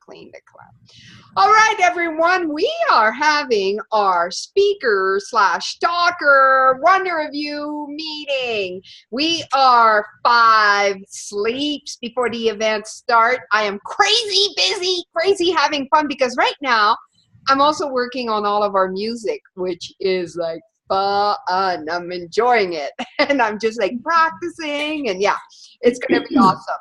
clean the club. All right, everyone, we are having our speaker slash talker Wonder Review meeting. We are 5 sleeps before the event start. I am crazy busy, crazy having fun, because right now I'm also working on all of our music, which is like fun. I'm enjoying it. And I'm just like practicing, and yeah, it's going to be awesome.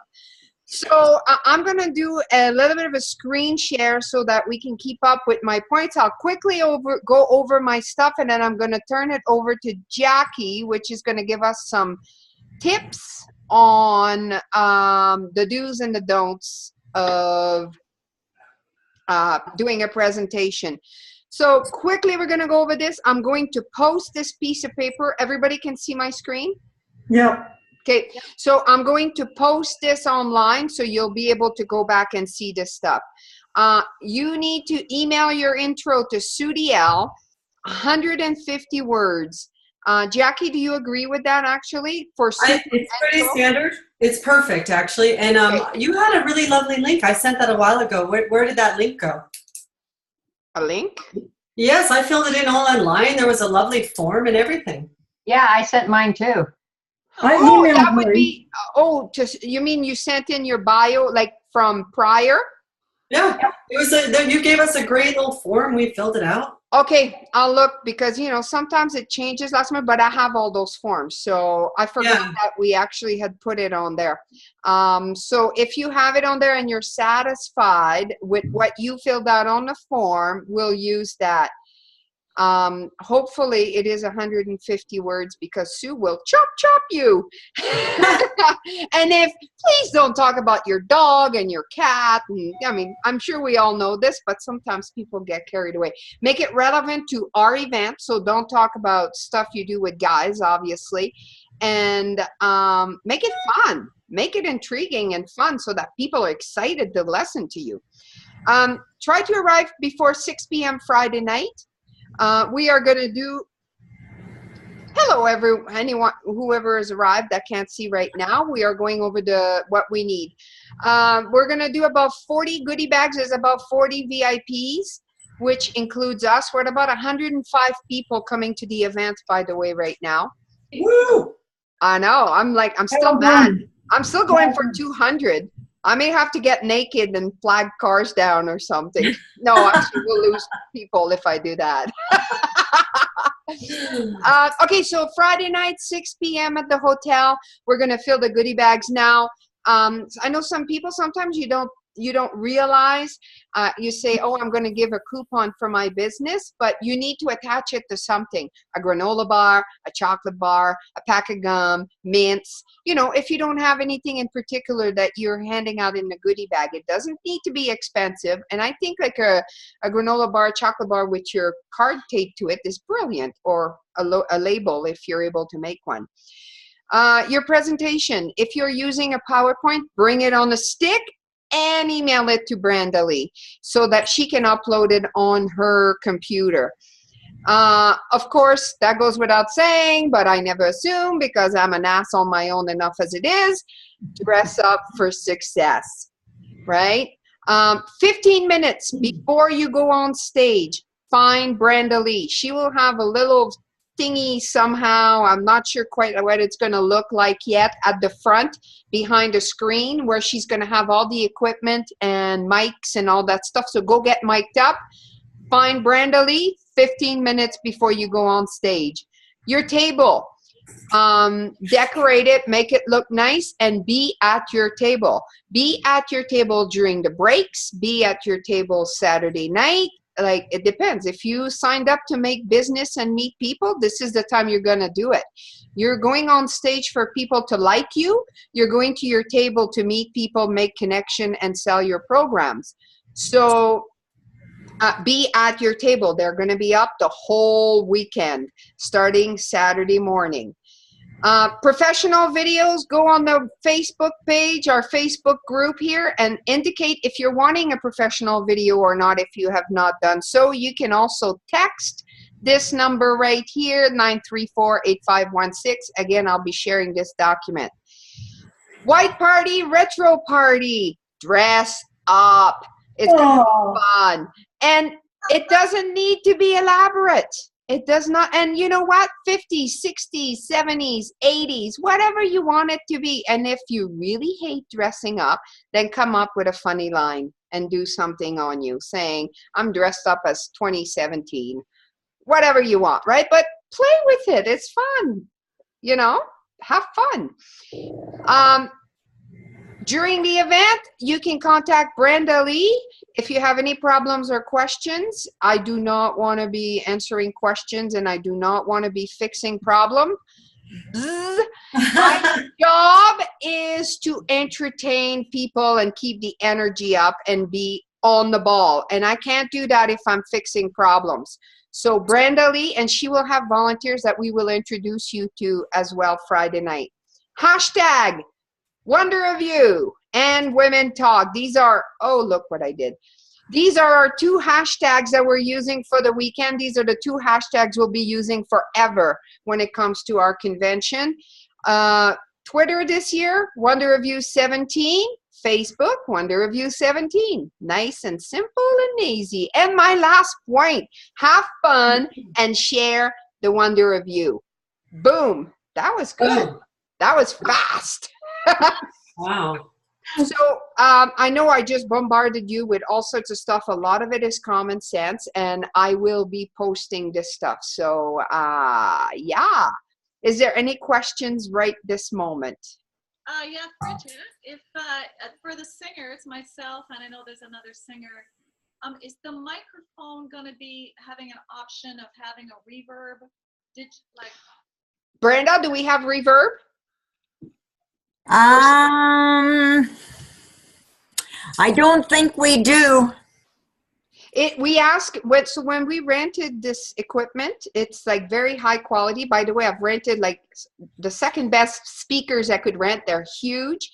So I'm going to do a little bit of a screen share so that we can keep up with my points. I'll quickly go over my stuff, and then I'm going to turn it over to Jackie, which is going to give us some tips on the do's and the don'ts of doing a presentation. So quickly, we're going to go over this. I'm going to post this piece of paper. Everybody can see my screen? Yeah. Okay, so I'm going to post this online so you'll be able to go back and see this stuff. You need to email your intro to SueDL, 150 words. Jackie, do you agree with that actually? It's pretty standard. It's perfect, actually. And okay. You had a really lovely link. I sent that a while ago. Where did that link go? A link? Yes, I filled it in all online. There was a lovely form and everything. Yeah, I sent mine too. That would be, you mean you sent in your bio like from prior? Yeah, it was you gave us a great little form. We filled it out. Okay, I'll look, because you know sometimes it changes last minute, but I have all those forms, so I forgot that we actually had put it on there. So if you have it on there and you're satisfied with what you filled out on the form, we'll use that. Hopefully it is 150 words, because Sue will chop you. And please don't talk about your dog and your cat. And I mean, I'm sure we all know this, but sometimes people get carried away. Make it relevant to our event. So don't talk about stuff you do with guys, obviously. And make it fun. Make it intriguing and fun so that people are excited to listen to you. Try to arrive before 6 p.m. Friday night. We are going to do, hello anyone, whoever has arrived that can't see right now. We are going over what we need. We're going to do about 40 goodie bags. There's about 40 VIPs, which includes us. We're at about 105 people coming to the event, by the way, right now. Woo! I know. I'm still mad. I'm still going for 200. I may have to get naked and flag cars down or something. No, actually, we'll lose people if I do that. Okay, so Friday night, 6 p.m. at the hotel. We're going to fill the goodie bags now. I know some people, sometimes you don't realize, you say, oh, I'm going to give a coupon for my business, but you need to attach it to something, a granola bar, a chocolate bar, a pack of gum, mints. You know, if you don't have anything in particular that you're handing out in the goodie bag, it doesn't need to be expensive. And I think like a granola bar, chocolate bar with your card taped to it is brilliant, or a label if you're able to make one. Your presentation, if you're using a PowerPoint, bring it on a stick and email it to Brenda Lee so that she can upload it on her computer. Of course, that goes without saying, but I never assume, because I'm an ass on my own enough as it is. Dress up for success, right? 15 minutes before you go on stage, find Brenda Lee. She will have a little thingy somehow, I'm not sure quite what it's going to look like yet, at the front behind a screen, where she's going to have all the equipment and mics and all that stuff. So go get mic'd up. Find Brenda Lee 15 minutes before you go on stage. Your table, decorate it, make it look nice, and be at your table. Be at your table during the breaks. Be at your table Saturday night. Like, it depends. If you signed up to make business and meet people, this is the time you're going to do it. You're going on stage for people to like you. You're going to your table to meet people, make connection, and sell your programs. So be at your table. They're going to be up the whole weekend, starting Saturday morning. Professional videos, go on the Facebook page, our Facebook group here, and indicate if you're wanting a professional video or not if you have not done so. You can also text this number right here, 934-8516. Again, I'll be sharing this document. White party, retro party, dress up. It's gonna Oh, be fun. And it doesn't need to be elaborate. It does not. And you know what? 50s, 60s, 70s, 80s, whatever you want it to be. And if you really hate dressing up, then come up with a funny line and do something on you saying, I'm dressed up as 2017. Whatever you want, right? But play with it. It's fun. You know, have fun. During the event, you can contact Brenda Lee if you have any problems or questions. I do not want to be answering questions, and I do not want to be fixing problems. My job is to entertain people and keep the energy up and be on the ball. And I can't do that if I'm fixing problems. So Brenda Lee, and she will have volunteers that we will introduce you to as well Friday night. Hashtag Wonder of You and Women Talk. These are, oh, look what I did. These are our 2 hashtags that we're using for the weekend. These are the 2 hashtags we'll be using forever when it comes to our convention. Twitter this year, Wonder of You 17. Facebook, Wonder of You 17. Nice and simple and easy. And my last point, have fun and share the Wonder of You. Boom. That was good. Oh, That was fast. wow. So I know I just bombarded you with all sorts of stuff. A lot of it is common sense, and I will be posting this stuff. So yeah. Is there any questions right this moment? Yeah, Bridget, if for the singers, myself, and I know there's another singer, is the microphone going to be having an option of having a reverb? Brenda, do we have reverb? I don't think we do. We ask so when we rented this equipment, it's like very high quality. By the way, I've rented like the second best speakers I could rent. They're huge.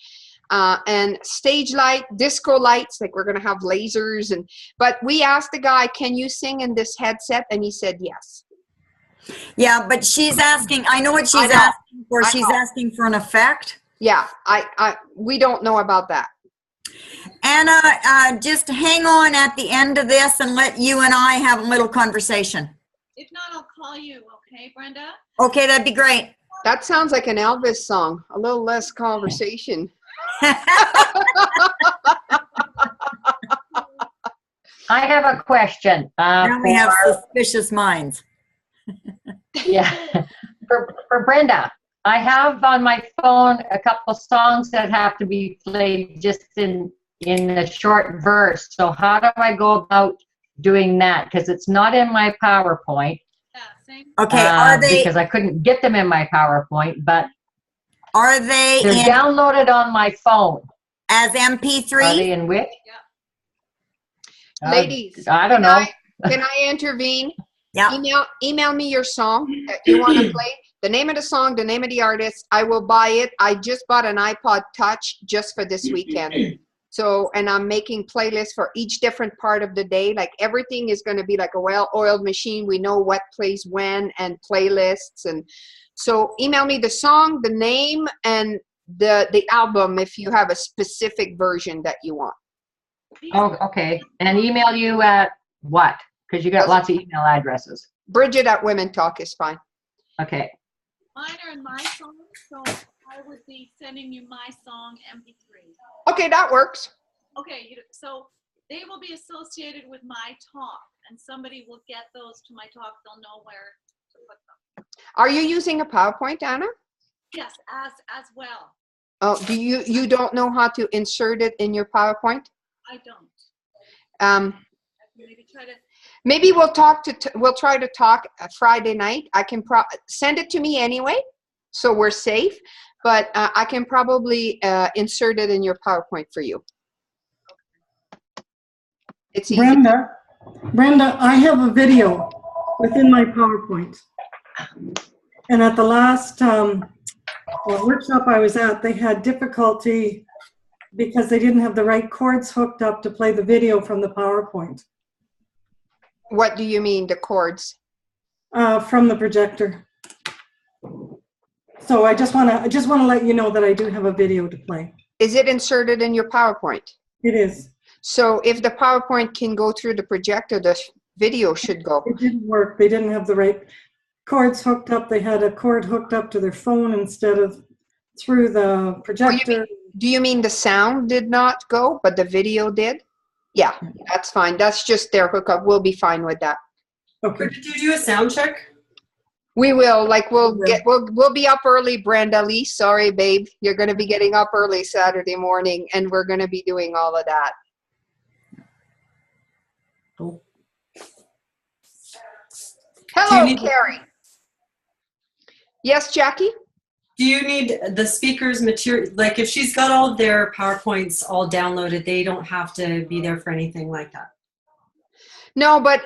And stage light, disco lights, like we're gonna have lasers, but we asked the guy, can you sing in this headset? And he said yes. Yeah, but she's asking, I know what she's asking for. She's asking for an effect. Yeah, we don't know about that. Anna, just hang on at the end of this and let you and I have a little conversation. If not, I'll call you, okay, Brenda? Okay, that'd be great. That sounds like an Elvis song. A little less conversation. I have a question. Now we have suspicious minds. Yeah, for Brenda. I have on my phone a couple songs that have to be played just in the short verse. So how do I go about doing that? Because it's not in my PowerPoint. Yeah, same. Okay, are they? Because I couldn't get them in my PowerPoint, but Are they they're downloaded on my phone. as Are MP3? they in which? Yeah. Ladies, I don't know. Can I intervene? Yeah. Email me your song that you want to play. The name of the song, the name of the artist. I will buy it. I just bought an iPod Touch just for this weekend. So, and I'm making playlists for each different part of the day. Like everything is going to be like a well-oiled machine. We know what plays when and playlists. And so email me the song, the name, and the album if you have a specific version that you want. Oh, okay. And email you at what? Because you got lots of email addresses. Bridget at Women Talk is fine. Okay. Mine are in my song, so I would be sending you my song MP3. Okay, that works. Okay, so they will be associated with my talk, and somebody will get those to my talk. They'll know where to put them. Are you using a PowerPoint, Anna? Yes, as well. Oh, do you don't know how to insert it in your PowerPoint? I don't. Um, I can maybe try to. maybe we'll try to talk Friday night. I can send it to me anyway, so we're safe. But I can probably insert it in your PowerPoint for you. It's easy. Brenda, I have a video within my PowerPoint. And at the last workshop I was at, they had difficulty because they didn't have the right cords hooked up to play the video from the PowerPoint. What do you mean, the cords? From the projector. So I just want to let you know that I do have a video to play. Is it inserted in your PowerPoint? It is. So if the PowerPoint can go through the projector, the video should go. It didn't work. They didn't have the right cords hooked up. They had a cord hooked up to their phone instead of through the projector. Do you mean the sound did not go, but the video did? Yeah, that's fine. That's just their hookup. We'll be fine with that. Okay. Did you do a sound check? We will. Like we'll We will. we'll be up early, Brenda Lee. Sorry, babe. You're going to be getting up early Saturday morning, and we're going to be doing all of that. Cool. Hello, need- Carrie. Yes, Jackie? Do you need the speakers material? Like if she's got all of their PowerPoints all downloaded, they don't have to be there for anything like that. No, but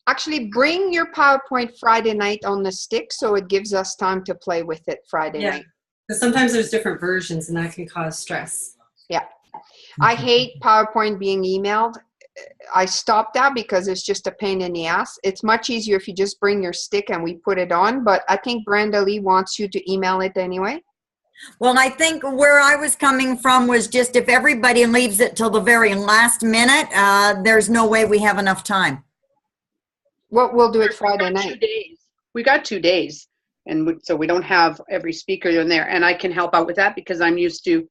actually bring your PowerPoint Friday night on the stick so it gives us time to play with it Friday Yeah. night. Because sometimes there's different versions and that can cause stress. I hate PowerPoint being emailed. I stopped that because it's just a pain in the ass. It's much easier if you just bring your stick and we put it on, but I think Brenda Lee wants you to email it anyway. Well, I think where I was coming from was just if everybody leaves it till the very last minute, there's no way we have enough time. Well, we'll do it Friday We got 2 night. days. We got 2 days, and so we don't have every speaker in there. And I can help out with that because I'm used to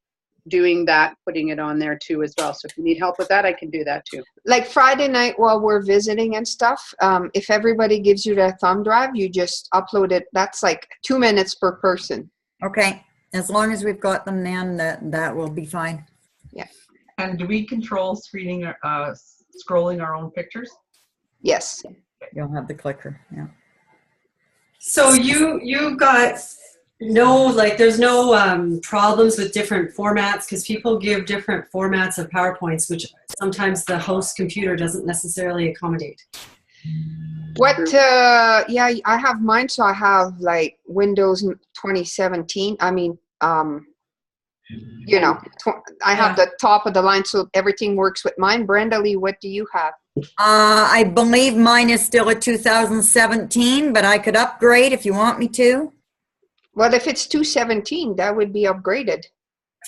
doing that, putting it on there too as well. So if you need help with that, I can do that too. Like Friday night while we're visiting and stuff, if everybody gives you their thumb drive, you just upload it. That's like 2 minutes per person. Okay, as long as we've got them, then that will be fine. And do we control scrolling our own pictures? Yes. You'll have the clicker, yeah. So you got no, like there's no problems with different formats because people give different formats of PowerPoints, which sometimes the host computer doesn't necessarily accommodate. What, yeah, I have mine, so I have like Windows 2017. I mean, you know, I have the top of the line, so everything works with mine. Brenda Lee, what do you have? I believe mine is still a 2017, but I could upgrade if you want me to. Well, if it's 217, that would be upgraded.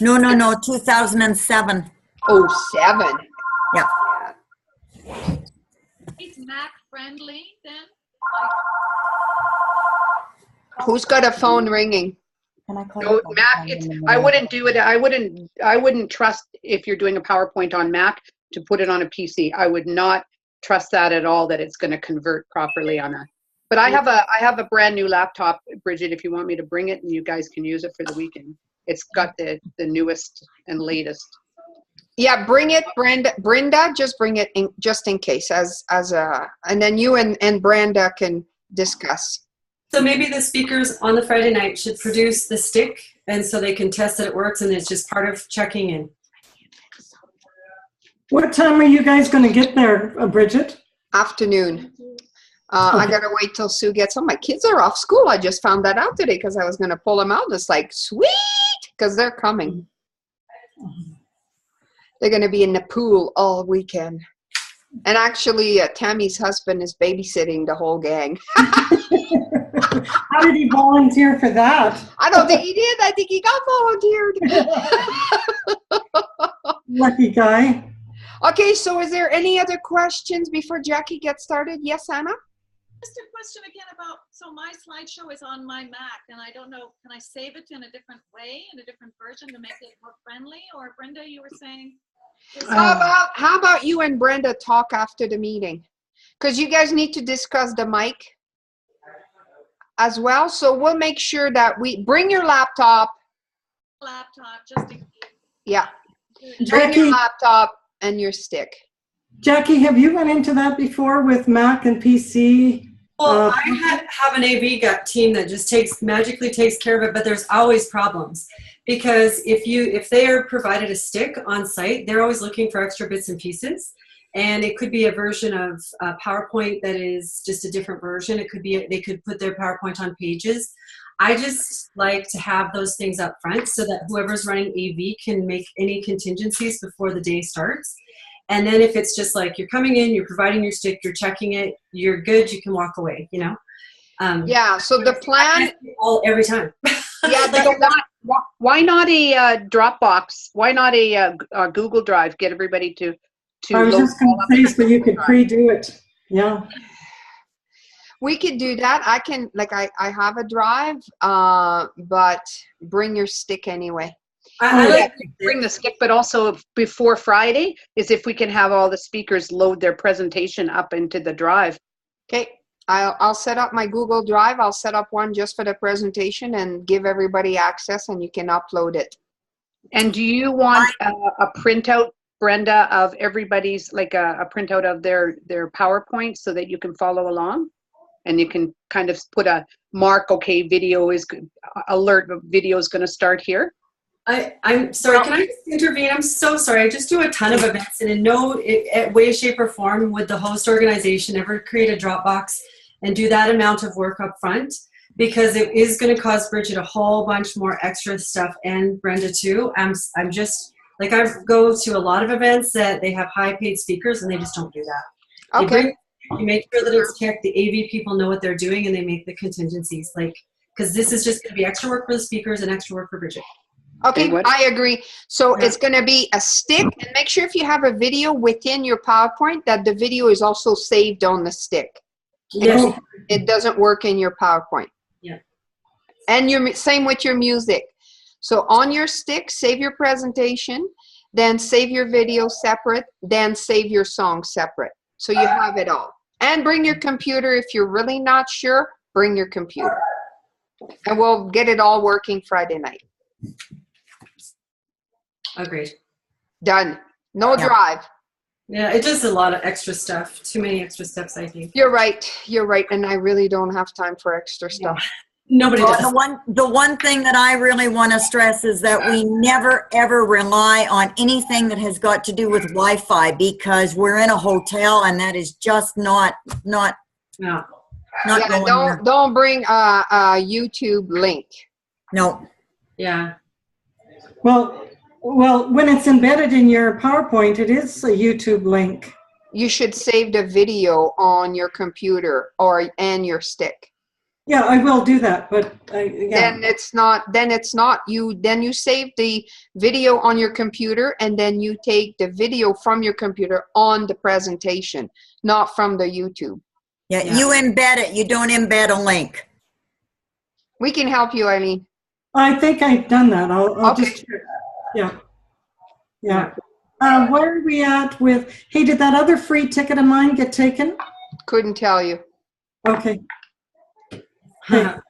No, 2007. Oh, 7. Yeah. Is Mac friendly then? Who's got a phone ringing? Can I call No, you? Mac, I wouldn't do it. I wouldn't trust if you're doing a PowerPoint on Mac to put it on a PC. I would not trust that at all, that it's going to convert properly on a. But I have a brand new laptop, Bridget, if you want me to bring it and you guys can use it for the weekend. It's got the newest and latest. Yeah, bring it, Brenda, just bring it in, just in case as a, and then you and Brenda can discuss. So maybe the speakers on the Friday night should produce the stick and so they can test that it works and it's just part of checking in. What time are you guys going to get there, Bridget? Afternoon. I gotta wait till Sue gets home. My kids are off school. I just found that out today because I was gonna pull them out. And it's like, sweet, because they're coming. They're gonna be in the pool all weekend. And actually, Tammy's husband is babysitting the whole gang. How did he volunteer for that? I don't think he did. I think he got volunteered. Lucky guy. Okay, so is there any other questions before Jackie gets started? Yes, Anna? Just a question again about, so my slideshow is on my Mac and I don't know, can I save it in a different way, in a different version to make it more friendly? Or Brenda, you were saying? How about you and Brenda talk after the meeting? Because you guys need to discuss the mic as well. So we'll make sure that we bring your laptop. Just in case. Yeah. Bring your laptop and your stick. Jackie, have you run into that before with Mac and PC? Well, I have an AV team that just magically takes care of it, but there's always problems because if they are provided a stick on site, they're always looking for extra bits and pieces, and it could be a version of PowerPoint that is just a different version. It could be they could put their PowerPoint on Pages. I just like to have those things up front so that whoever's running AV can make any contingencies before the day starts. And then if it's just like you're coming in, you're providing your stick, you're checking it, you're good, you can walk away, you know? Yeah, so the plan... Every time. Yeah, why not a Dropbox? Why not a Google Drive? Get everybody to to I was load just going all of to it say, so you could pre-do it. Yeah. We could do that. I can, like, I have a drive, but bring your stick anyway. I Yeah, like bring the stick, but also before Friday is if we can have all the speakers load their presentation up into the drive. Okay, I'll set up my Google Drive. I'll set up one just for the presentation and give everybody access, and you can upload it. And do you want a printout, Brenda, of everybody's, like a printout of their PowerPoint so that you can follow along? And you can kind of put a mark, okay, video is, alert, video is going to start here. I'm sorry, can I just intervene? I'm so sorry. I just do a ton of events, and in no way, shape, or form would the host organization ever create a Dropbox and do that amount of work up front, because it is going to cause Bridget a whole bunch more extra stuff, and Brenda too. I'm just, like, I go to a lot of events that they have high paid speakers and they just don't do that. Okay. You make sure that it's checked, the AV people know what they're doing, and they make the contingencies, like, because this is just going to be extra work for the speakers and extra work for Bridget. Okay, what? I agree. So Yeah. it's going to be a stick, and make sure if you have a video within your PowerPoint that the video is also saved on the stick. Yes. It doesn't work in your PowerPoint. Yeah. And same with your music. So on your stick, save your presentation, then save your video separate, then save your song separate. So you have it all. And bring your computer. If you're really not sure, bring your computer. And we'll get it all working Friday night. Agreed. Done. No Yeah. drive. Yeah, it does a lot of extra stuff. Too many extra steps, I think. You're right. You're right. And I really don't have time for extra stuff. Nobody Well, does. the one thing that I really want to stress is that we never ever rely on anything that has got to do with Wi-Fi, because we're in a hotel and that is just not No. going Yeah, there. don't bring a YouTube link. No. Yeah. Well, when it's embedded in your PowerPoint, it is a YouTube link. You should save the video on your computer and your stick. Yeah, I will do that, but yeah. Then it's not you. Then you save the video on your computer, and then you take the video from your computer on the presentation, not from the YouTube. Yeah, Yeah. you embed it. You don't embed a link. We can help you, Eileen. I think I've done that. I'll Okay. just check. Yeah. Yeah. Where are we at with, hey, did that other free ticket of mine get taken? Couldn't tell you. Okay. I'm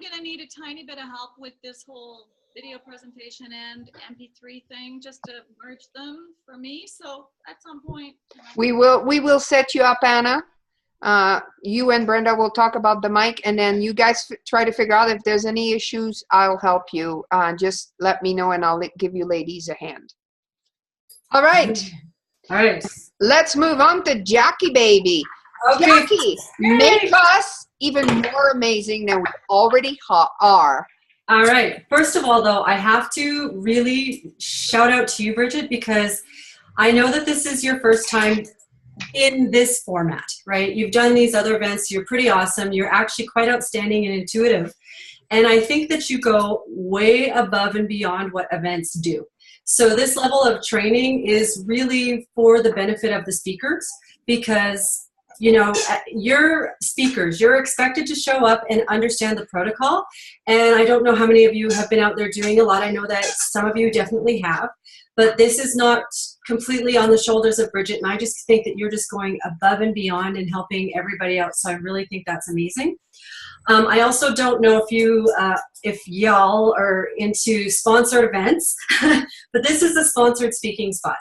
gonna need a tiny bit of help with this whole video presentation and MP3 thing, just to merge them for me. So at some point, We will set you up, Anna. You and Brenda will talk about the mic, and then you guys try to figure out if there's any issues. I'll help you. Just let me know, and I'll give you ladies a hand. All right, All right. let's move on to Jackie, baby. Okay. Jackie, make us even more amazing than we already are. All right. First of all, though, I have to really shout out to you, Bridget, because I know that this is your first time in this format, right? You've done these other events. You're pretty awesome. You're actually quite outstanding and intuitive. And I think that you go way above and beyond what events do. So this level of training is really for the benefit of the speakers, because, you know, you're speakers, you're expected to show up and understand the protocol. And I don't know how many of you have been out there doing a lot. I know that some of you definitely have, but this is not completely on the shoulders of Bridget. And I just think that you're just going above and beyond and helping everybody out. So I really think that's amazing. I also don't know if y'all are into sponsored events, but this is a sponsored speaking spot.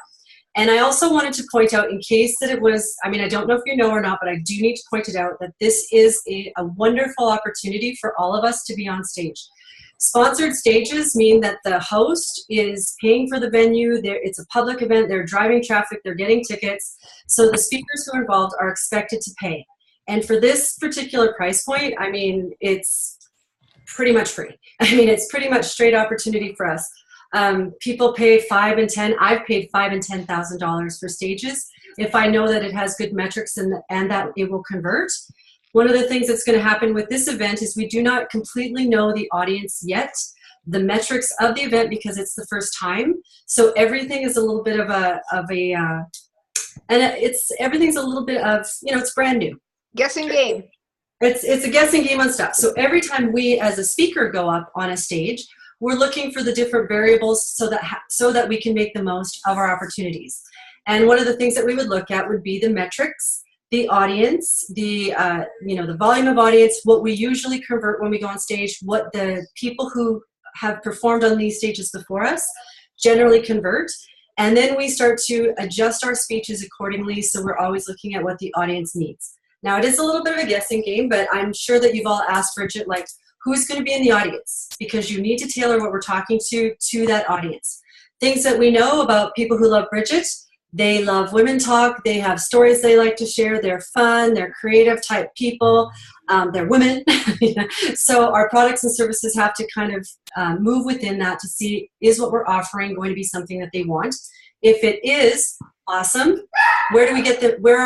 And I also wanted to point out, in case that it was, I mean, I don't know if you know or not, but I do need to point it out, that this is a wonderful opportunity for all of us to be on stage. Sponsored stages mean that the host is paying for the venue. It's a public event. They're driving traffic. They're getting tickets. So the speakers who are involved are expected to pay. And for this particular price point, I mean, it's pretty much free. I mean, it's pretty much straight opportunity for us. People pay $5,000 and $10,000. I've paid $5,000 and $10,000 for stages if I know that it has good metrics and that it will convert. One of the things that's going to happen with this event is we do not completely know the audience yet, the metrics of the event, because it's the first time. So everything is a little bit of a everything's a little bit of, it's brand new. Guessing game. It's a guessing game on stuff. So every time we as a speaker go up on a stage, we're looking for the different variables so that we can make the most of our opportunities. And one of the things that we would look at would be the metrics, the audience, the volume of audience, what we usually convert when we go on stage, what the people who have performed on these stages before us generally convert. And then we start to adjust our speeches accordingly, so we're always looking at what the audience needs. Now, it is a little bit of a guessing game, but I'm sure that you've all asked Bridget, like, who's going to be in the audience? Because you need to tailor what we're talking to that audience. Things that we know about people who love Bridget: they love women talk, they have stories they like to share, they're fun, they're creative type people, they're women. So our products and services have to kind of move within that to see, is what we're offering going to be something that they want? If it is, awesome. Where are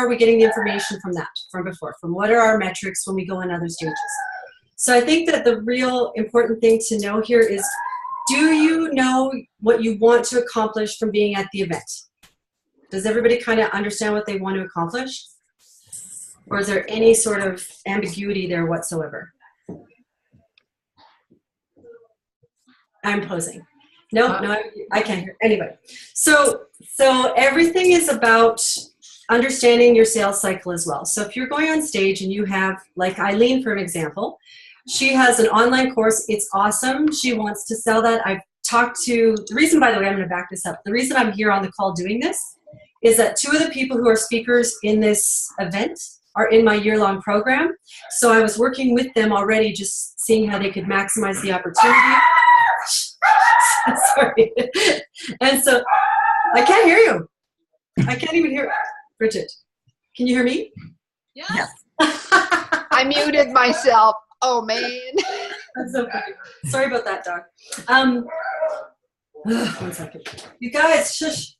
we getting the information from that, from before? From what are our metrics when we go on other stages? So I think that the real important thing to know here is, do you know what you want to accomplish from being at the event? Does everybody kind of understand what they want to accomplish? Or is there any sort of ambiguity there whatsoever? I'm posing. No, I can't hear anybody. So everything is about understanding your sales cycle as well. So if you're going on stage and you have, like Eileen, for an example, she has an online course. It's awesome. She wants to sell that. I've talked to, the reason, by the way, I'm going to back this up. The reason I'm here on the call doing this is that 2 of the people who are speakers in this event are in my year-long program. So I was working with them already, just seeing how they could maximize the opportunity. Sorry. And so I can't hear you. I can't even hear Bridget. Can you hear me? Yes. I muted myself. Oh, man. That's so funny. Sorry about that, dog. 1 second. You guys, shush.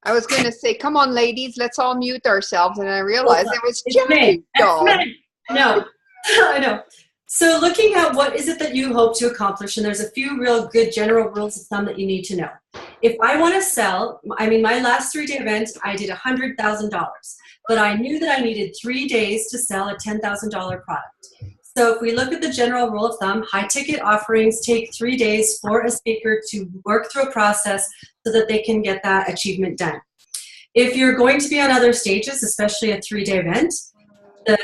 I was going to say, come on, ladies, let's all mute ourselves. And I realized it was It's just me. dog. No, I know. So looking at what is it that you hope to accomplish, and there's a few real good general rules of thumb that you need to know. If I want to sell, my last 3-day event, I did $100,000, but I knew that I needed 3 days to sell a $10,000 product. So if we look at the general rule of thumb, high ticket offerings take 3 days for a speaker to work through a process so that they can get that achievement done. If you're going to be on other stages, especially a 3-day event,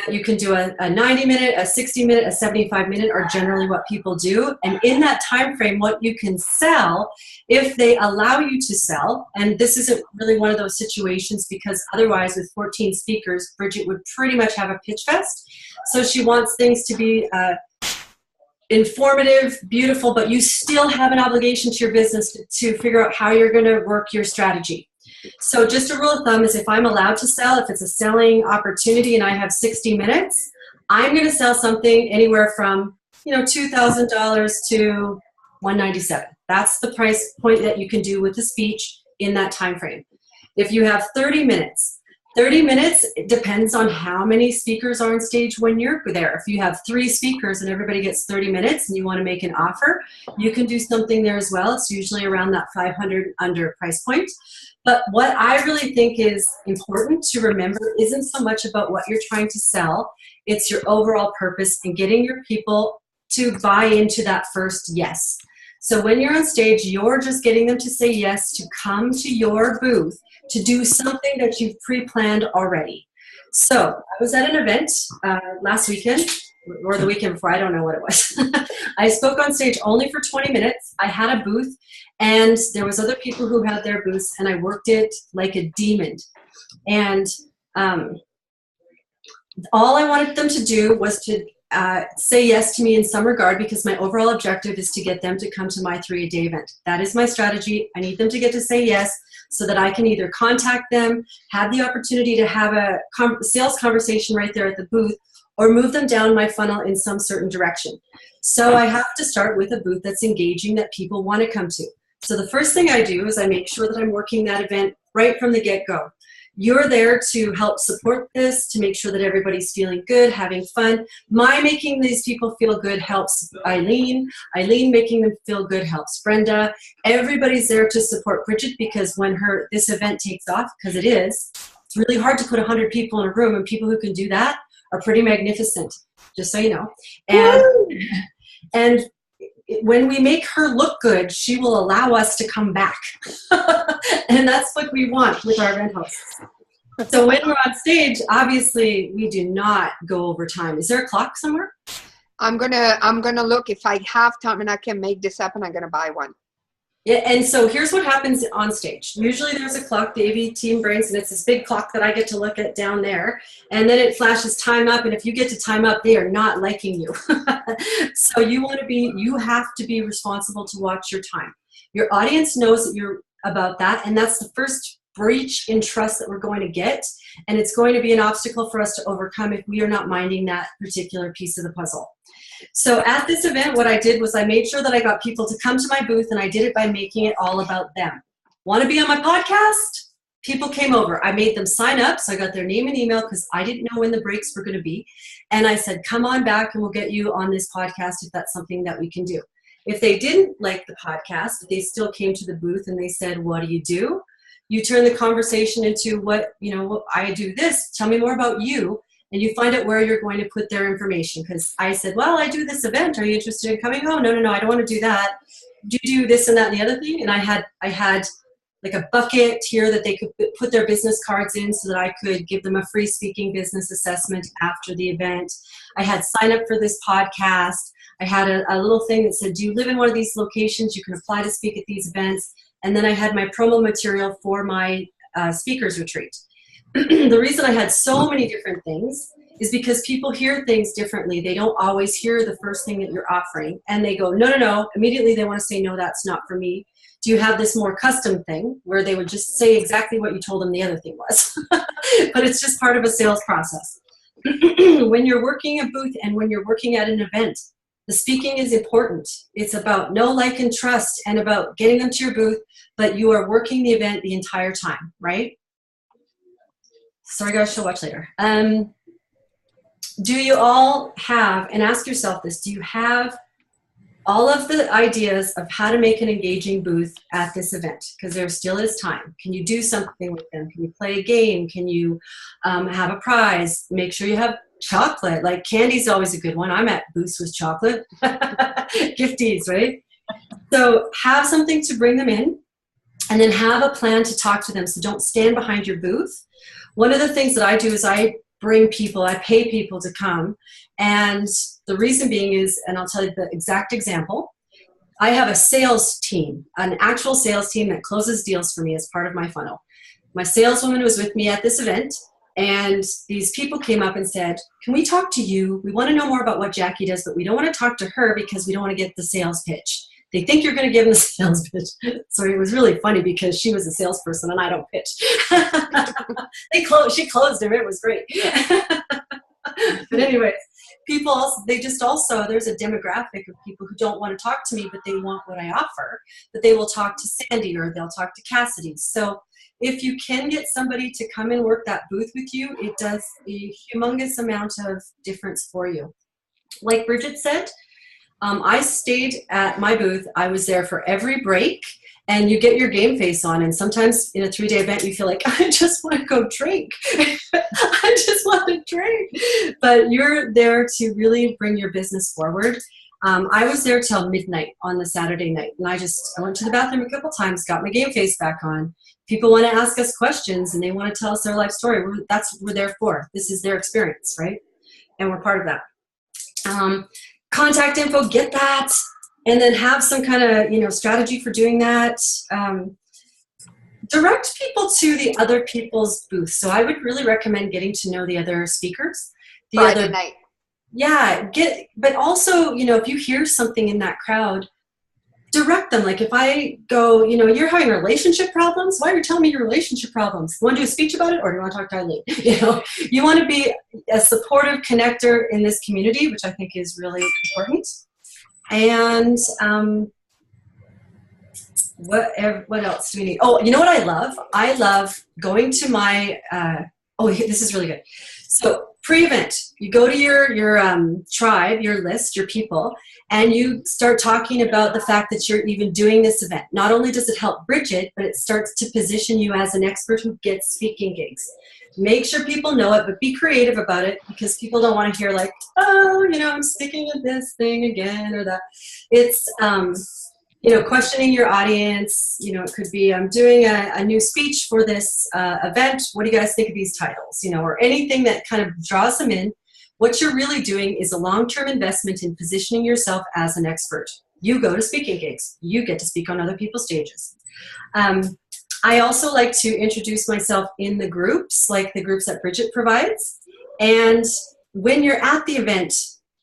you can do a 90-minute, a 60-minute, a 75-minute are generally what people do. And in that time frame, what you can sell, if they allow you to sell, and this isn't really one of those situations because otherwise with 14 speakers, Bridget would pretty much have a pitch fest. So she wants things to be informative, beautiful, but you still have an obligation to your business to figure out how you're going to work your strategy. So just a rule of thumb is if I'm allowed to sell, if it's a selling opportunity and I have 60 minutes, I'm going to sell something anywhere from, $2,000 to $197. That's the price point that you can do with the speech in that time frame. If you have 30 minutes, it depends on how many speakers are on stage when you're there. If you have 3 speakers and everybody gets 30 minutes and you want to make an offer, you can do something there as well. It's usually around that 500 under price point. But what I really think is important to remember isn't so much about what you're trying to sell. It's your overall purpose in getting your people to buy into that first yes. So when you're on stage, you're just getting them to say yes, to come to your booth, to do something that you've pre-planned already. So I was at an event last weekend, or the weekend before, I don't know what it was. I spoke on stage only for 20 minutes. I had a booth, and there was other people who had their booths, and I worked it like a demon. And all I wanted them to do was to say yes to me in some regard, because my overall objective is to get them to come to my 3-day event. That is my strategy. I need them to get to say yes so that I can either contact them, have the opportunity to have a sales conversation right there at the booth, or move them down my funnel in some certain direction. So I have to start with a booth that's engaging, that people want to come to. So the first thing I do is I make sure that I'm working that event right from the get-go. You're there to help support this, to make sure that everybody's feeling good, having fun. My making these people feel good helps Eileen. Eileen making them feel good helps Brenda. Everybody's there to support Bridget, because when this event takes off, because it's really hard to put 100 people in a room, and people who can do that are pretty magnificent, just so you know. And when we make her look good, she will allow us to come back. And that's what we want with our event hosts. So when we're on stage, obviously we do not go over time. Is there a clock somewhere? I'm gonna look if I have time and I can make this up, and I'm gonna buy one. Yeah, and so here's what happens on stage. Usually there's a clock the AV team brings, and it's this big clock that I get to look at down there. And then it flashes time up, and if you get to time up, they are not liking you. So you have to be responsible to watch your time. Your audience knows that you're about that, and that's the first breach in trust that we're going to get. And it's going to be an obstacle for us to overcome if we are not minding that particular piece of the puzzle. So at this event, what I did was I made sure that I got people to come to my booth, and I did it by making it all about them. Want to be on my podcast? People came over. I made them sign up, so I got their name and email because I didn't know when the breaks were going to be. And I said, come on back and we'll get you on this podcast if that's something that we can do. If they didn't like the podcast, they still came to the booth and they said, what do? You turn the conversation into I do this. Tell me more about you. And you find out where you're going to put their information. Because I said, well, I do this event. Are you interested in coming? Oh, no, I don't want to do that. Do you do this and that and the other thing? And I had like a bucket here that they could put their business cards in so that I could give them a free speaking business assessment after the event. I had sign up for this podcast. I had a little thing that said, do you live in one of these locations? You can apply to speak at these events. And then I had my promo material for my speakers retreat. The reason I had so many different things is because people hear things differently. They don't always hear the first thing that you're offering. And they go, no. Immediately they want to say, no, that's not for me. Do you have this more custom thing where they would just say exactly what you told them the other thing was? But it's just part of a sales process. When you're working a booth and when you're working at an event, the speaking is important. It's about know, like, and trust, and about getting them to your booth, but you are working the event the entire time, right? Sorry guys, she'll watch later. Do you all have, and ask yourself this, do you have all of the ideas of how to make an engaging booth at this event? Because there still is time. Can you do something with them? Can you play a game? Can you have a prize? Make sure you have chocolate. Like candy's always a good one. I'm at booths with chocolate. Gifties, right? So have something to bring them in, and then have a plan to talk to them. So don't stand behind your booth. One of the things that I do is I bring people, I pay people to come. And the reason being is, and I'll tell you the exact example, I have a sales team, an actual sales team that closes deals for me as part of my funnel. My saleswoman was with me at this event, and these people came up and said, can we talk to you? We want to know more about what Jackie does, but we don't want to talk to her because we don't want to get the sales pitch. They think you're going to give them the sales pitch. So it was really funny because she was a salesperson and I don't pitch. She closed him. It was great. But anyways, there's a demographic of people who don't want to talk to me, but they want what I offer. But they will talk to Sandy or they'll talk to Cassidy. So if you can get somebody to come and work that booth with you, it does a humongous amount of difference for you. Like Bridget said, I stayed at my booth. I was there for every break, and you get your game face on. And sometimes in a 3-day event, you feel like, I just want to go drink. I just want to drink. But you're there to really bring your business forward. I was there till midnight on the Saturday night, and I went to the bathroom a couple times, got my game face back on. People want to ask us questions, and they want to tell us their life story. That's what we're there for. This is their experience, right? And we're part of that. Contact info, get that, and then have some kind of strategy for doing that. Direct people to the other people's booths. So I would really recommend getting to know the other speakers. Friday night. Yeah, but also if you hear something in that crowd, direct them. Like if I go, you're having relationship problems. Why are you telling me your relationship problems? You want to do a speech about it, or do you want to talk to Eileen? You want to be a supportive connector in this community, which I think is really important. And What else do we need? Oh, you know what I love? I love going to my, this is really good. So pre-event, you go to your tribe, your list, your people, and you start talking about the fact that you're even doing this event. Not only does it help Bridget, but it starts to position you as an expert who gets speaking gigs. Make sure people know it, but be creative about it, because people don't want to hear like, oh, I'm sticking with this thing again or that. It's, questioning your audience. It could be, I'm doing a new speech for this event. What do you guys think of these titles? Or anything that kind of draws them in. What you're really doing is a long-term investment in positioning yourself as an expert. You go to speaking gigs. You get to speak on other people's stages. I also like to introduce myself in the groups, like the groups that Bridget provides. And when you're at the event,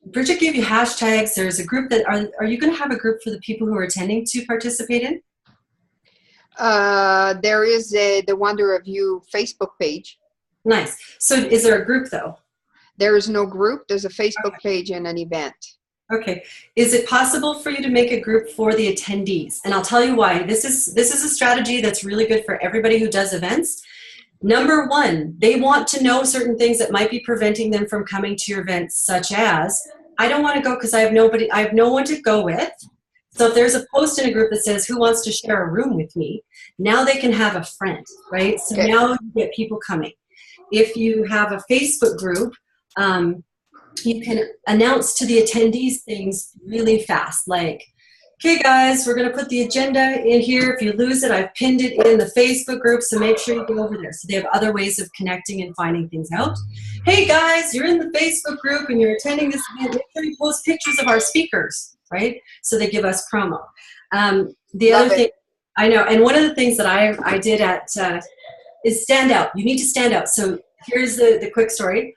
Bridget gave you hashtags. There's a group that, are you going to have a group for the people who are attending to participate in? There is the Wonder of You Facebook page. Nice. So is there a group though? There is no group. There's a Facebook page and an event. Okay. Is it possible for you to make a group for the attendees? And I'll tell you why. This is a strategy that's really good for everybody who does events. Number one, they want to know certain things that might be preventing them from coming to your events, such as, I don't want to go because I have no one to go with. So if there's a post in a group that says, who wants to share a room with me? Now they can have a friend, right? So now you get people coming. If you have a Facebook group, you can announce to the attendees things really fast, like, okay guys, we're going to put the agenda in here. If you lose it, I've pinned it in the Facebook group, so make sure you go over there. So they have other ways of connecting and finding things out. Hey guys, you're in the Facebook group and you're attending this event. Make sure you post pictures of our speakers, right? So they give us promo. The other thing, I know, and one of the things that I did is stand out. You need to stand out. So here's the quick story.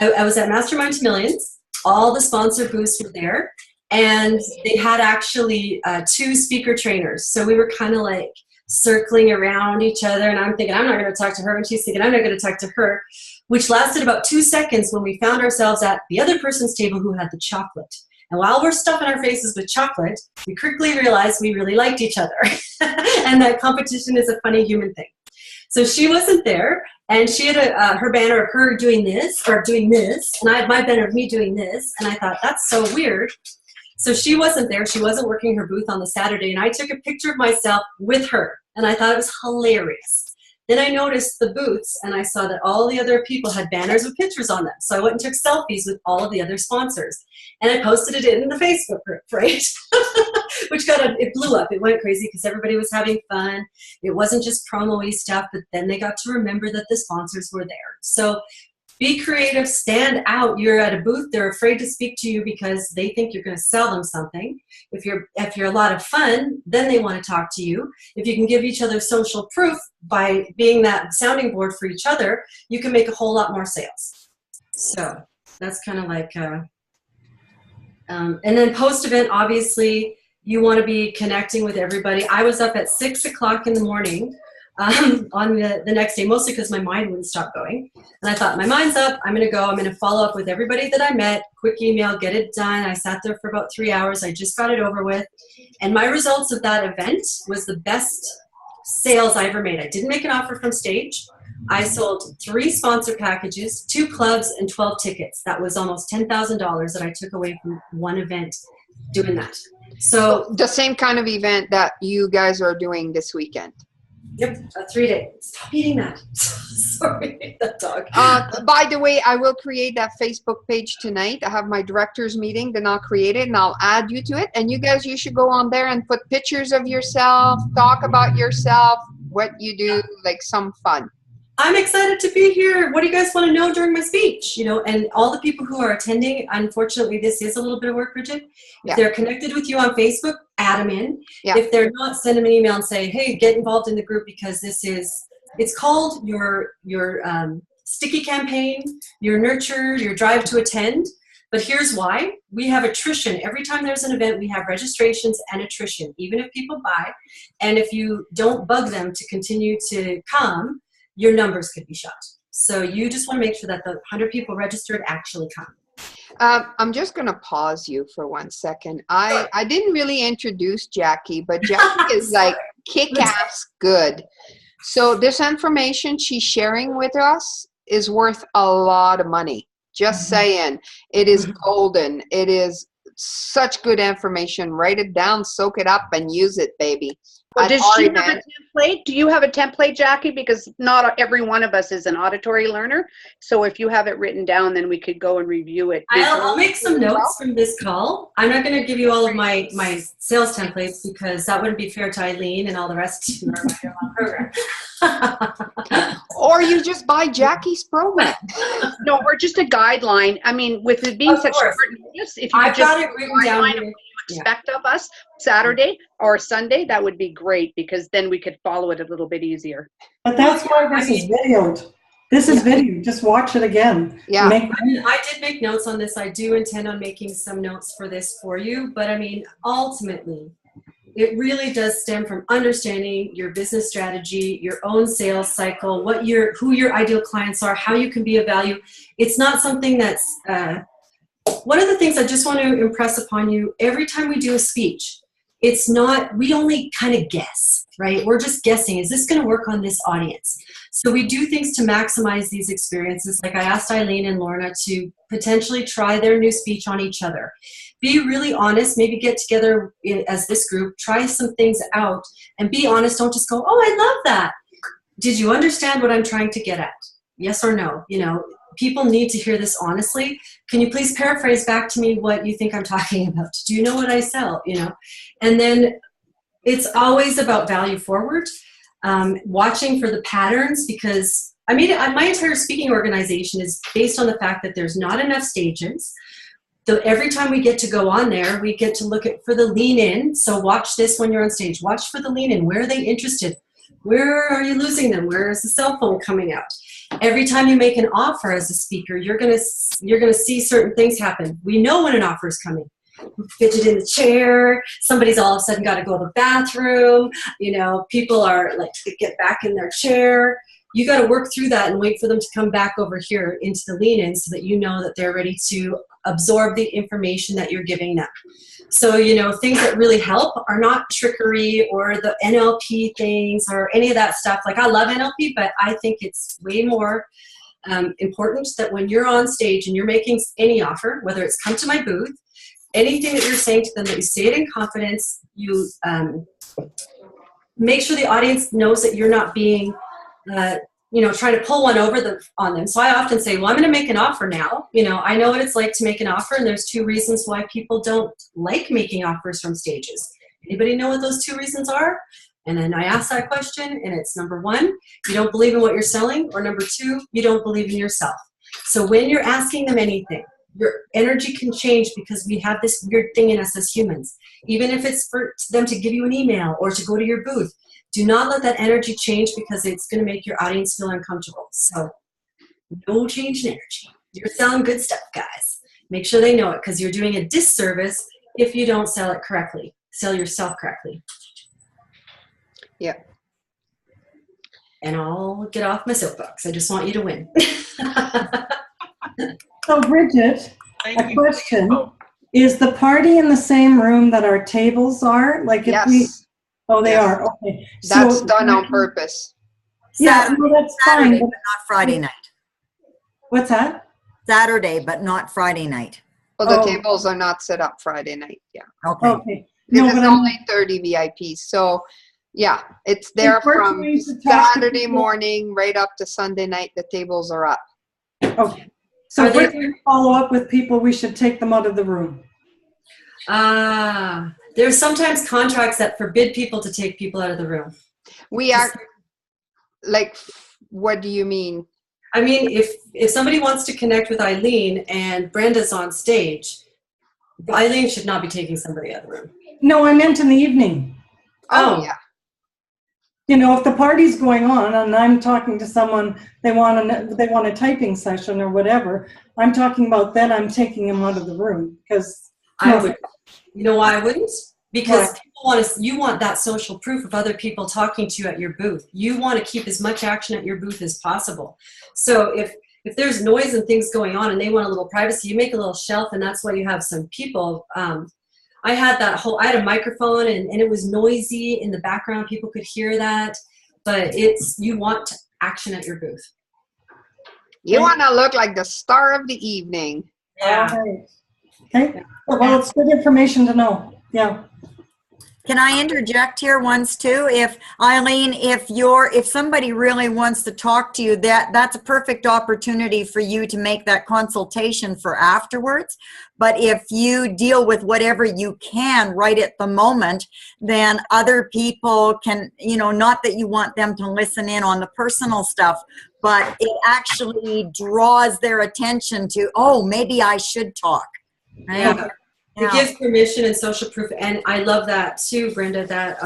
I was at Mastermind to Millions. All the sponsor booths were there. And they had actually 2 speaker trainers. So we were kind of like circling around each other. And I'm thinking, I'm not going to talk to her. And she's thinking, I'm not going to talk to her. Which lasted about 2 seconds when we found ourselves at the other person's table who had the chocolate. And while we're stuffing our faces with chocolate, we quickly realized we really liked each other. And that competition is a funny human thing. So she wasn't there. And she had her banner of her doing this, or doing this. And I had my banner of me doing this. And I thought, that's so weird. So she wasn't there. She wasn't working her booth on the Saturday. And I took a picture of myself with her. And I thought it was hilarious. Then I noticed the booths, and I saw that all the other people had banners with pictures on them. So I went and took selfies with all of the other sponsors. And I posted it in the Facebook group, right? Which it blew up. It went crazy because everybody was having fun. It wasn't just promo-y stuff, but then they got to remember that the sponsors were there. So be creative, stand out. You're at a booth, they're afraid to speak to you because they think you're going to sell them something. If you're a lot of fun, then they want to talk to you. If you can give each other social proof by being that sounding board for each other, you can make a whole lot more sales. So that's kind of like, and then post-event, obviously, you want to be connecting with everybody. I was up at 6 o'clock in the morning on the next day, mostly because my mind wouldn't stop going. And I thought, my mind's up, I'm going to go, I'm going to follow up with everybody that I met, quick email, get it done. I sat there for about 3 hours. I just got it over with. And my results of that event was the best sales I ever made. I didn't make an offer from stage. I sold 3 sponsor packages, 2 clubs, and 12 tickets. That was almost $10,000 that I took away from one event doing that. So the same kind of event that you guys are doing this weekend. Yep, a 3-day. Stop eating that. Sorry, that dog. By the way, I will create that Facebook page tonight. I have my director's meeting, then I'll create it and I'll add you to it. And you guys, you should go on there and put pictures of yourself, talk about yourself, what you do, like some fun. I'm excited to be here. What do you guys want to know during my speech? And all the people who are attending, unfortunately, this is a little bit of work, Bridget. If they're connected with you on Facebook, add them in. Yeah. If they're not, send them an email and say, hey, get involved in the group because it's called your sticky campaign, your nurture, your drive to attend. But here's why. We have attrition. Every time there's an event, we have registrations and attrition, even if people buy. And if you don't bug them to continue to come, your numbers could be shot. So you just want to make sure that the 100 people registered actually come. I'm just going to pause you for 1 second. I didn't really introduce Jackie, but Jackie is like kick-ass good. So this information she's sharing with us is worth a lot of money. Just saying. It is golden. It is such good information. Write it down, soak it up, and use it, baby. Well, does she have a Been- template? Do you have a template, Jackie? Because not every one of us is an auditory learner. So if you have it written down, then we could go and review it. I'll make some notes from this call. I'm not going to give you all of my sales templates because that wouldn't be fair to Eileen and all the rest of you who are on program. Or you just buy Jackie's program. No, or just a guideline. I mean, with it being Of such course. short notice, if you I've could just got it written down guideline of here. what you expect of us Saturday or Sunday, that would be great because then we could follow it a little bit easier. But that's why this is videoed. This is video. Just watch it again. Yeah. I did make notes on this. I do intend on making some notes for this for you. But I mean, ultimately, it really does stem from understanding your business strategy, your own sales cycle, who your ideal clients are, how you can be of value. It's not something that's, one of the things I just want to impress upon you, every time we do a speech, it's not, we only kind of guess, right? We're just guessing, is this going to work on this audience? So we do things to maximize these experiences. Like I asked Eileen and Lorna to potentially try their new speech on each other. Be really honest, maybe get together as this group, try some things out and be honest. Don't just go, oh, I love that. Did you understand what I'm trying to get at? Yes or no? You know, people need to hear this honestly. Can you please paraphrase back to me what you think I'm talking about? Do you know what I sell? You know, and then it's always about value forward, watching for the patterns because I mean, my entire speaking organization is based on the fact that there's not enough stages. So every time we get to go on there, we get to look for the lean in. So watch this when you're on stage. Watch for the lean in. Where are they interested? Where are you losing them? Where is the cell phone coming out? Every time you make an offer as a speaker, you're gonna see certain things happen. We know when an offer is coming. Fidget in the chair. Somebody's all of a sudden got to go to the bathroom. You know, people are like to get back in their chair. You got to work through that and wait for them to come back over here into the lean in so that you know that they're ready to absorb the information that you're giving them. So, you know, things that really help are not trickery or the NLP things or any of that stuff. Like I love NLP, but I think it's way more important that when you're on stage and you're making any offer, whether it's come to my booth, anything that you're saying to them, that you say it in confidence, you make sure the audience knows that you're not being you know, trying to pull one over on them. So I often say, well, I'm going to make an offer now. You know, I know what it's like to make an offer, and there's 2 reasons why people don't like making offers from stages. Anybody know what those 2 reasons are? And then I ask that question, and it's number 1, you don't believe in what you're selling, or number 2, you don't believe in yourself. So when you're asking them anything, your energy can change because we have this weird thing in us as humans. Even if it's for them to give you an email or to go to your booth, do not let that energy change because it's going to make your audience feel uncomfortable. So no change in energy. You're selling good stuff, guys. Make sure they know it because you're doing a disservice if you don't sell it correctly. Sell yourself correctly. Yeah. And I'll get off my soapbox. I just want you to win. So Bridget, Thank a you. question. Oh, Is the party in the same room that our tables are? Like if we, Yes, oh, they Yes. are, okay. that's So- done on purpose. Yeah, no, that's Saturday, fine. but but- not Friday night. What's that? Saturday, but not Friday night. Well, the Oh. tables are not set up Friday night. Yeah. Okay. Okay. No, Because but it's I'm, only 30 VIPs. So, yeah, it's there from Unfortunately, to talk to Saturday people- morning right up to Sunday night. The tables are up. okay. So Are if we're there- going to follow up with people, we should take them out of the room. There's sometimes contracts that forbid people to take people out of the room. We are like, what do you mean? I mean, if somebody wants to connect with Eileen and Brenda's on stage, Eileen should not be taking somebody out of the room. No, I meant in the evening. Oh, Oh. yeah. You know, if the party's going on and I'm talking to someone, they want a typing session or whatever, I'm talking about then I'm taking them out of the room because I would. You know why I wouldn't? Because Why? people you want that social proof of other people talking to you at your booth. You want to keep as much action at your booth as possible. So if there's noise and things going on and they want a little privacy, you make a little shelf, and that's why you have some people. I had a microphone and it was noisy in the background. People could hear that, but you want action at your booth. You want to look like the star of the evening. Yeah. All right. Okay. Well, it's good information to know. Yeah. Can I interject here once too? If Eileen, if somebody really wants to talk to you, that's a perfect opportunity for you to make that consultation for afterwards. But if you deal with whatever you can right at the moment, then other people can, not that you want them to listen in on the personal stuff, but it actually draws their attention to, oh, maybe I should talk. Right? Yeah. It gives permission and social proof, and I love that too, Brenda, that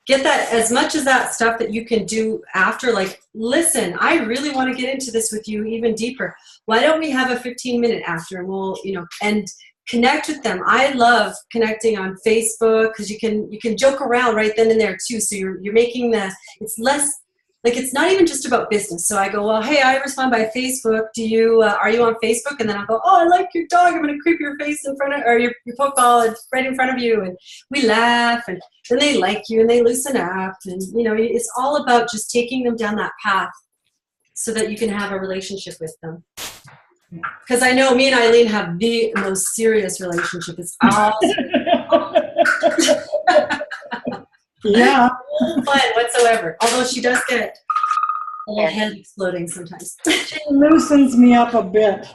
get that as much as that stuff that you can do after, like, listen, I really want to get into this with you even deeper. Why don't we have a 15-minute after, and we'll, and connect with them. I love connecting on Facebook because you can joke around right then and there too. So you're making it's less, like, it's not even just about business. So I go, well, hey, I respond by Facebook. Are you on Facebook? And then I'll go, oh, I like your dog. I'm going to creep your face in front of, or your profile right in front of you. And we laugh, and then they like you and they loosen up. And, it's all about just taking them down that path so that you can have a relationship with them. Because I know me and Eileen have the most serious relationship. It's awesome. Yeah. No fun whatsoever. Although she does get a little head exploding sometimes. She loosens me up a bit.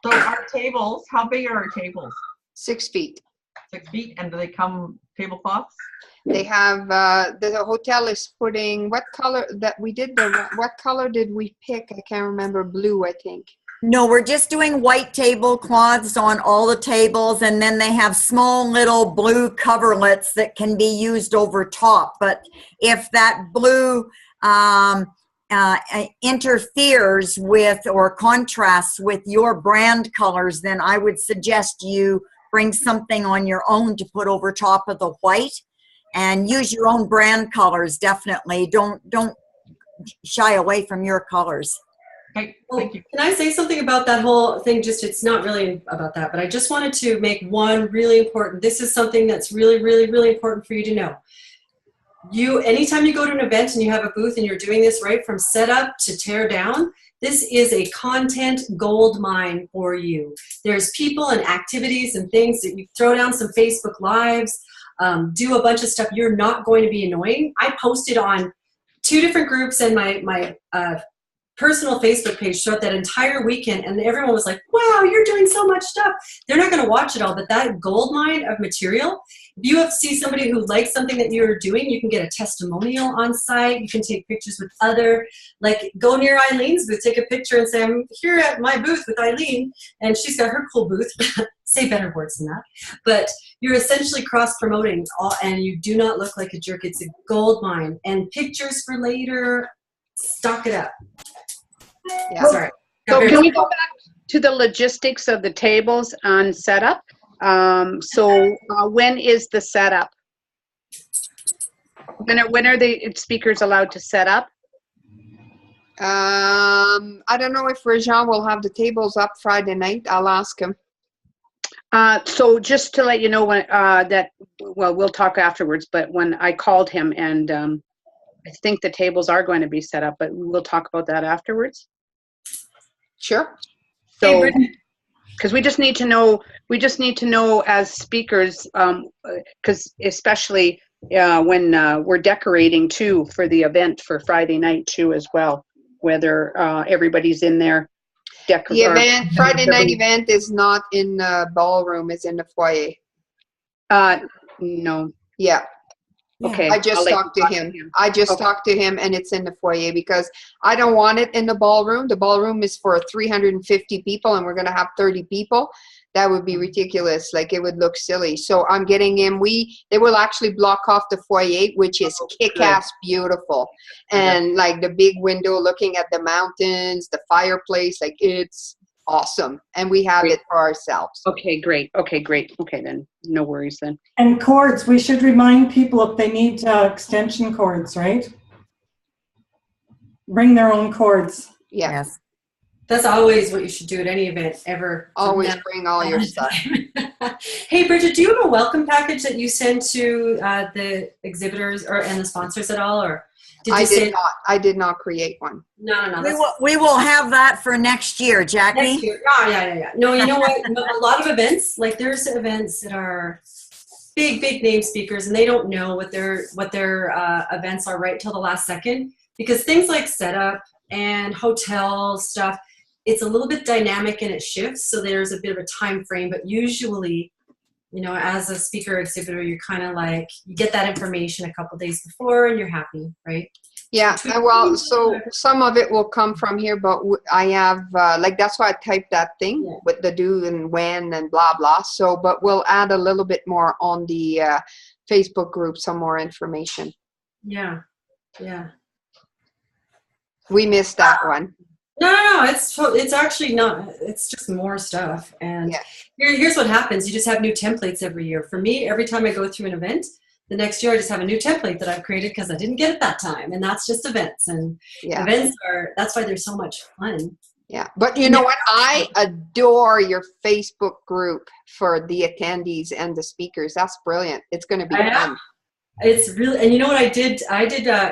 So our tables, how big are our tables? 6 feet. 6 feet, and do they come tablecloths? They have, the hotel is putting, what color did we pick? I can't remember. Blue, I think. No, we're just doing white tablecloths on all the tables, and then they have small little blue coverlets that can be used over top. But if that blue interferes with or contrasts with your brand colors, then I would suggest you bring something on your own to put over top of the white, and use your own brand colors. Definitely don't shy away from your colors. Okay, thank you. Can I say something about that whole thing? It's not really about that, but I just wanted to make one really important. This is something that's really, really, really important for you to know. Anytime you go to an event and you have a booth and you're doing this right from setup to tear down, this is a content gold mine for you. There's people and activities and things that you throw down some Facebook Lives, do a bunch of stuff. You're not going to be annoying. I posted on 2 different groups and my personal Facebook page throughout that entire weekend, and everyone was like, wow, you're doing so much stuff. They're not going to watch it all, but that gold mine of material, if you see somebody who likes something that you're doing, you can get a testimonial on site. You can take pictures with go near Eileen's booth, take a picture and say, I'm here at my booth with Eileen, and she's got her cool booth. Say better words than that. But you're essentially cross-promoting, and you do not look like a jerk. It's a gold mine. And pictures for later, stock it up. Yeah. Sorry. So can we go back to the logistics of the tables on setup? When is the setup? When are the speakers allowed to set up? I don't know if Rajan will have the tables up Friday night. I'll ask him. So just to let you know when we'll talk afterwards, but when I called him, and I think the tables are going to be set up, but we'll talk about that afterwards. Sure. So, because we just need to know as speakers, because especially when we're decorating too for the event for Friday night too as well, whether everybody's in there. The Friday night event is not in the ballroom, it's in the foyer. No. Yeah. Okay. I just talked to him. Talked to him, and it's in the foyer because I don't want it in the ballroom. The ballroom is for 350 people, and we're going to have 30 people. That would be ridiculous. Like, it would look silly. So I'm getting him. They will actually block off the foyer, which is kick-ass beautiful. And like the big window looking at the mountains, the fireplace, like it's awesome. And we have it for ourselves. Okay, great. Okay, then no worries then. And cords, we should remind people if they need extension cords, right? Bring their own cords. Yeah. Yes. That's always what you should do at any event ever. Always bring all your stuff. Hey, Bridget, do you have a welcome package that you send to the exhibitors and the sponsors at all, or I did not. I did not create one. No. We will have that for next year, Jackie. Next year. Yeah. No, you know what? A lot of events, like there's events that are big name speakers, and they don't know what their events are right till the last second, because things like setup and hotel stuff, it's a little bit dynamic and it shifts, so there's a bit of a time frame. But usually, you know, as a speaker exhibitor, you're kind of like, you get that information a couple days before and you're happy, right? Yeah, well, so some of it will come from here, but I have, like, that's why I typed that thing with the do and when and blah, blah. So, but we'll add a little bit more on the Facebook group, some more information. Yeah. We missed that one. No, it's actually not. It's just more stuff. And here's what happens. You just have new templates every year. For me, every time I go through an event, the next year I just have a new template that I've created because I didn't get it that time. And that's just events. And events that's why they're so much fun. Yeah. But you know what? I adore your Facebook group for the attendees and the speakers. That's brilliant. It's going to be fun. It's really, and you know what I did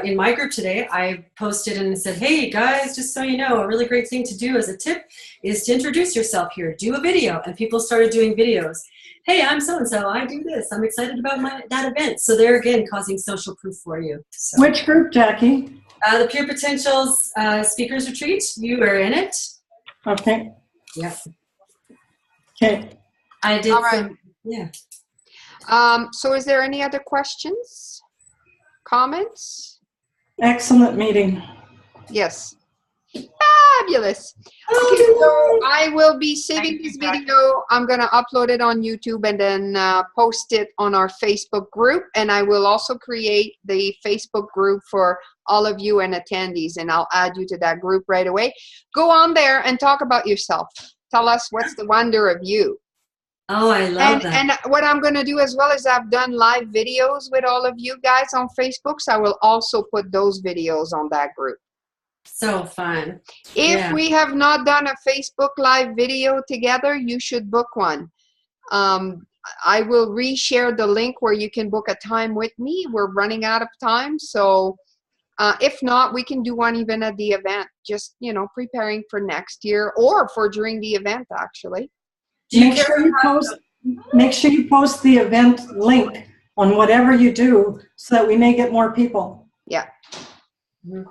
in my group today, I posted and said, hey guys, just so you know, a really great thing to do as a tip is to introduce yourself here, do a video. And people started doing videos. Hey, I'm so-and-so, I do this. I'm excited about that event. So they're again causing social proof for you. So. Which group, Jackie? The Pure Potentials Speakers Retreat. You were in it. Okay. Yeah. Okay. I did. All right. Yeah. So is there any other questions, comments? Excellent meeting. Yes. Fabulous. Okay, so I will be saving this video. I'm going to upload it on YouTube and then post it on our Facebook group. And I will also create the Facebook group for all of you and attendees, and I'll add you to that group right away. Go on there and talk about yourself. Tell us what's the wonder of you. Oh, I love that. And what I'm going to do as well is I've done live videos with all of you guys on Facebook, so I will also put those videos on that group. So fun. If we have not done a Facebook live video together, you should book one. I will reshare the link where you can book a time with me. We're running out of time, so if not, we can do one even at the event, just, you know, preparing for next year or for during the event, actually. Make sure you post the event link on whatever you do so that we may get more people. Yeah. Mm-hmm.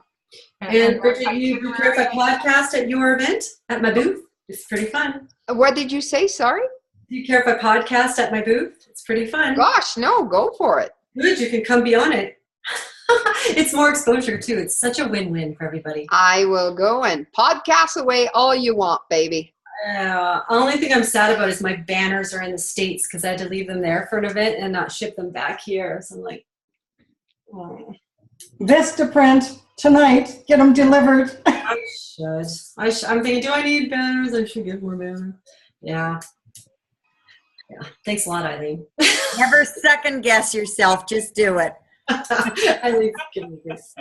And Bridget, do you care if I podcast at your event, at my booth? It's pretty fun. What did you say? Sorry? Do you care if I podcast at my booth? It's pretty fun. Gosh, no, go for it. Good, you can come be on it. It's more exposure too. It's such a win-win for everybody. I will go and podcast away all you want, baby. Only thing I'm sad about is my banners are in the States because I had to leave them there for an event and not ship them back here. So I'm like, oh. Vistaprint tonight. Get them delivered. I should. I'm thinking, do I need banners? I should get more banners. Yeah. Thanks a lot, Eileen. Never second guess yourself. Just do it. Eileen's giving me this.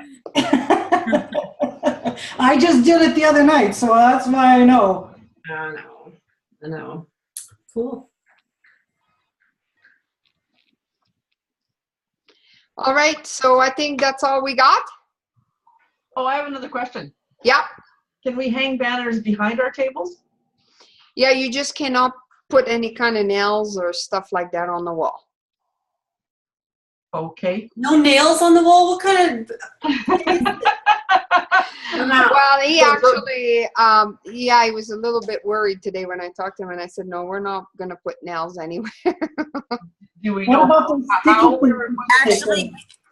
I just did it the other night, so that's why I know. I know. Cool. All right, so I think that's all we got. Oh, I have another question. Yeah. Can we hang banners behind our tables? Yeah, you just cannot put any kind of nails or stuff like that on the wall. Okay. No nails on the wall? What kind of... Well, he actually, he was a little bit worried today when I talked to him, and I said, no, we're not going to put nails anywhere. Do we What know about the how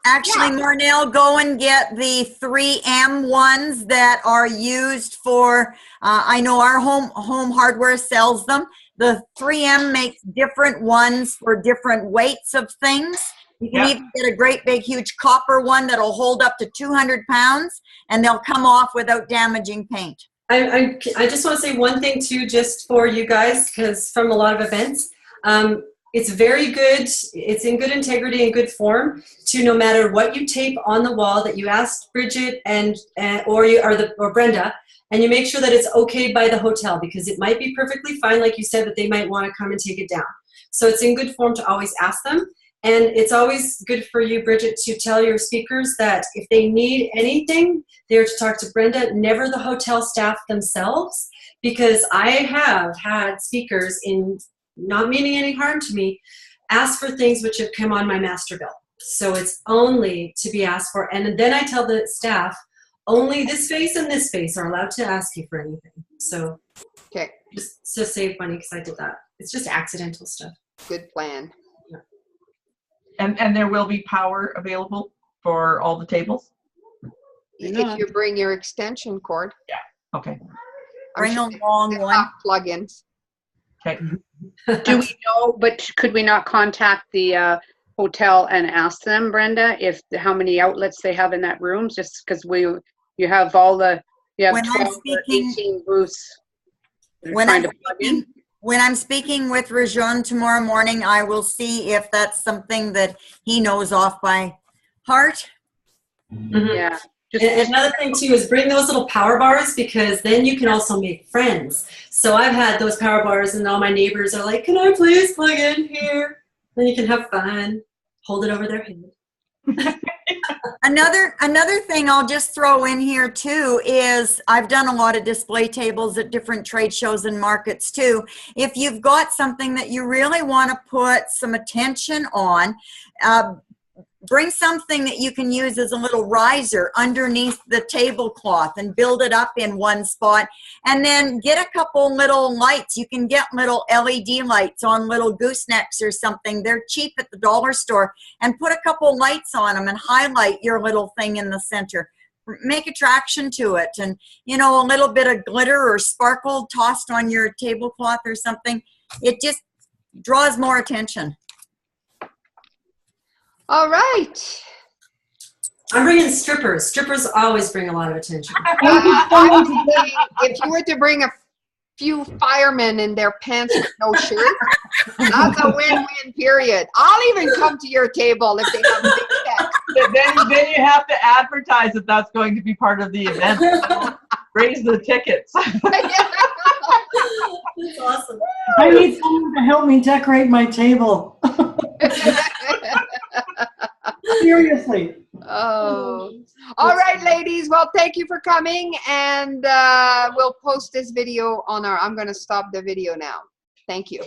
Actually, Marnell, go and get the 3M ones that are used for, I know our home hardware sells them. The 3M makes different ones for different weights of things. You can even get a great big huge copper one that'll hold up to 200 pounds and they'll come off without damaging paint. I just want to say one thing too, just for you guys, because from a lot of events, It's very good. It's in good integrity and good form to no matter what you tape on the wall that you asked Bridget or Brenda, and you make sure that it's okayed by the hotel, because it might be perfectly fine, like you said, but they might want to come and take it down. So it's in good form to always ask them. And it's always good for you, Bridget, to tell your speakers that if they need anything, they're to talk to Brenda, never the hotel staff themselves, because I have had speakers, in not meaning any harm to me, ask for things which have come on my master bill. So it's only to be asked for. And then I tell the staff, only this face and this face are allowed to ask you for anything. So Okay, just to save money, because I did that. It's just accidental stuff. good plan. And there will be power available for all the tables? If you bring your extension cord. Okay. Bring I'm a sure long they one. have plugins. Okay. Do we know, but could we not contact the hotel and ask them, Brenda, if how many outlets they have in that room? Just because you have 12 When I'm or speaking- 18 booths. They're When trying I'm to plug in. speaking with Rajon tomorrow morning, I will see if that's something that he knows off by heart. Yeah. Just, And another thing too is bring those little power bars, because then you can also make friends. So I've had those power bars and all my neighbors are like, can I please plug in here? Then you can have fun, hold it over their head. Another thing I'll just throw in here too is I've done a lot of display tables at different trade shows and markets too. If you've got something that you really want to put some attention on, bring something that you can use as a little riser underneath the tablecloth and build it up in one spot. And then get a couple little lights. You can get little LED lights on little goosenecks or something. They're cheap at the dollar store. And put a couple lights on them and highlight your little thing in the center. Make attraction to it. And, you know, a little bit of glitter or sparkle tossed on your tablecloth or something. It just draws more attention. All right. I'm bringing strippers. Strippers always bring a lot of attention. I was thinking, if you were to bring a few firemen in their pants with no shirt, that's a win-win, period. I'll even come to your table if they have big sets. Then you have to advertise that that's going to be part of the event. Raise the tickets. That's awesome. I need someone to help me decorate my table. Seriously. Oh. All right, ladies. Well, thank you for coming, and we'll post this video on our, I'm going to stop the video now. Thank you.